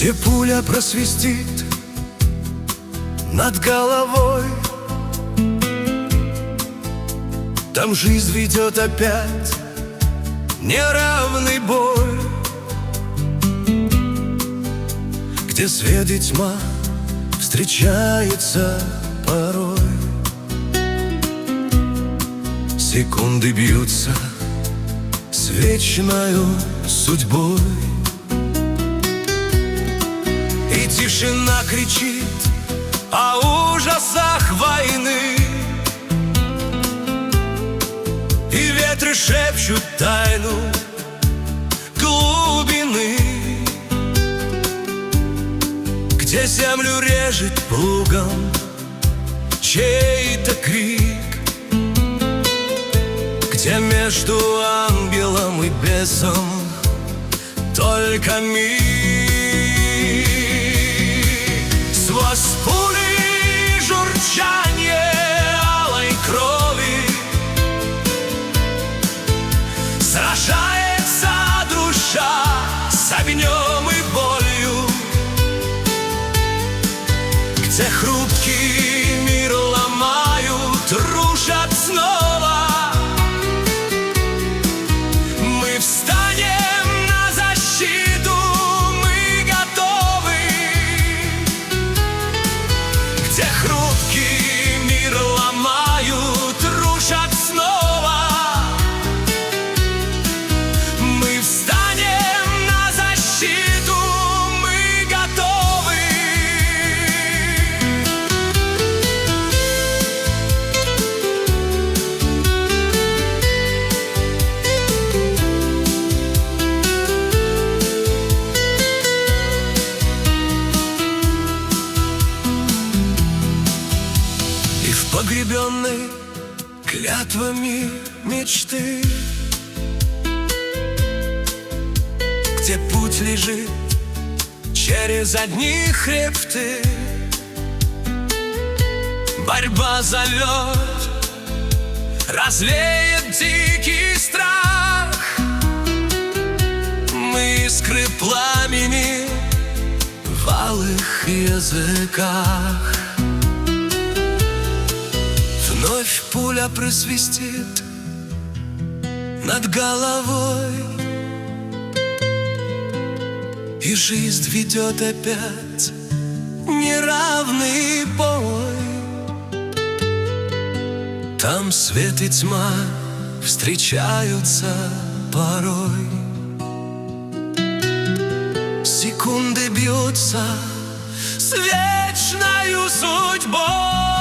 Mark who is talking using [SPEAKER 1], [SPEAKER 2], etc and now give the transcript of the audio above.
[SPEAKER 1] Где пуля просвистит над головой, там жизнь ведет опять неравный бой. Где свет и тьма встречаются порой, секунды бьются с вечною судьбой. И тишина кричит о ужасах войны, и ветры шепчут тайну глубины. Где землю режет плугом чей-то крик, где между ангелом и бесом только миг. Сквозь пули журчание алой крови сражается душа с огнем и болью. Где хрупкий мир ломают, рушат снова, мы встанем на защиту, мы готовы. Где хрупкий мир ломают, рушат снова, мы встанем на защиту, мы готовы. Погребенной клятвами мечты, где путь лежит через одни хребты, борьба за лед разлеет дикий страх. Мы искры пламени в алых языках. Вновь пуля просвистит над головой, и жизнь ведет опять неравный бой. Там свет и тьма встречаются порой, секунды бьются с вечною судьбой.